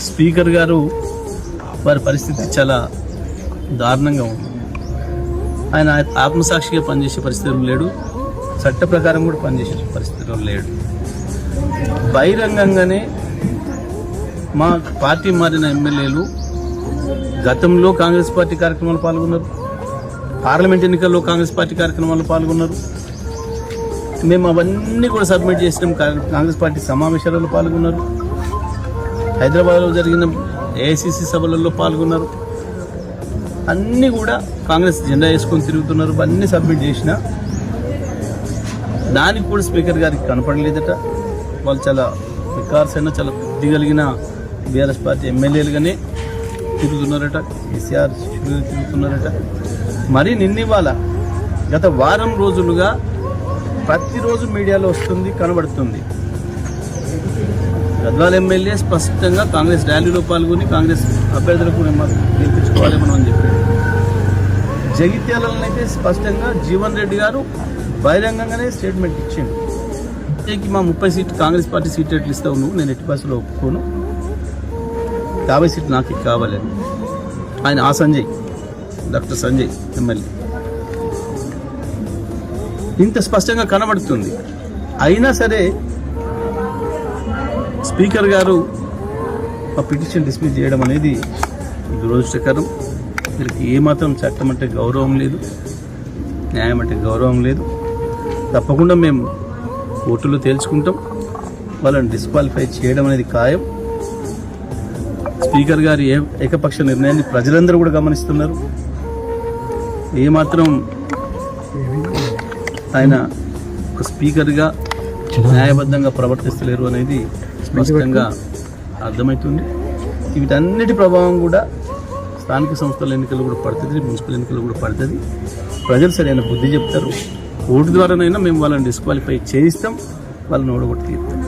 Speaker గారు వారి పరిస్థితి చాలా దారుణంగా ఉంది. ఆయన ఆత్మసాక్షిగా పనిచేసే పరిస్థితులు లేడు, చట్ట ప్రకారం కూడా పనిచేసే పరిస్థితుల్లో లేడు. బహిరంగంగానే మా పార్టీ మారిన ఎమ్మెల్యేలు గతంలో కాంగ్రెస్ పార్టీ కార్యక్రమాలు పాల్గొన్నారు, పార్లమెంట్ ఎన్నికల్లో కాంగ్రెస్ పార్టీ కార్యక్రమాల్లో పాల్గొన్నారు. మేము అవన్నీ కూడా సబ్మిట్ చేసినాం. కాంగ్రెస్ పార్టీ సమావేశాలలో పాల్గొన్నారు, హైదరాబాద్లో జరిగిన ఏఐసిసి సభలలో పాల్గొన్నారు. అన్నీ కూడా కాంగ్రెస్ జెండా వేసుకొని తిరుగుతున్నారు. అన్నీ సబ్మిట్ చేసిన దానికి కూడా స్పీకర్ గారికి కనపడలేదట. వాళ్ళు చాలా వికార్సైన చాలా బుద్ధి కలిగిన బీఆర్ఎస్ పార్టీ ఎమ్మెల్యేలుగానే తిరుగుతున్నారట, కేసీఆర్ తిరుగుతున్నారట. మరి నిన్నివాళ గత వారం రోజులుగా ప్రతిరోజు మీడియాలో వస్తుంది, కనబడుతుంది. గద్వాల ఎమ్మెల్యే స్పష్టంగా కాంగ్రెస్ ర్యాలీలో పాల్గొని కాంగ్రెస్ అభ్యర్థులకు గెలిపించుకోవాలి మనం అని చెప్పాడు. జగిత్యాలనైతే స్పష్టంగా జీవన్ రెడ్డి గారు బహిరంగంగానే స్టేట్మెంట్ ఇచ్చిండు. మా 30 సీట్లు కాంగ్రెస్ పార్టీ సీట్లు ఎట్లు ఇస్తావు నువ్వు, నేను ఎట్టి బస్సులో ఒప్పుకోను, 50 సీట్లు నాకు కావాలని ఆయన సంజయ్, డాక్టర్ సంజయ్ ఎమ్మెల్యే ఇంత స్పష్టంగా కనబడుతుంది. అయినా సరే స్పీకర్ గారు ఆ పిటిషన్ డిస్మిస్ చేయడం అనేది దురదృష్టకరం. వీళ్ళకి ఏమాత్రం చట్టం అంటే గౌరవం లేదు, న్యాయం అంటే గౌరవం లేదు. తప్పకుండా మేము కోర్టులో తేల్చుకుంటాం. వాళ్ళని డిస్క్వాలిఫై చేయడం అనేది ఖాయం. స్పీకర్ గారి ఏకపక్ష నిర్ణయాన్ని ప్రజలందరూ కూడా గమనిస్తున్నారు. ఏమాత్రం ఆయన ఒక స్పీకర్గా న్యాయబద్ధంగా ప్రవర్తిస్తలేరు అనేది స్పష్టంగా అర్థమవుతుంది. వీటన్నిటి ప్రభావం కూడా స్థానిక సంస్థల ఎన్నికలు కూడా పడుతుంది, మున్సిపల్ ఎన్నికలు కూడా పడుతుంది. ప్రజలు సరైన బుద్ధి చెప్తారు. ఓటు ద్వారానైనా మేము వాళ్ళని డిస్క్వాలిఫై చేయిస్తాం, వాళ్ళని ఓడగొట్టి తీరుతాం.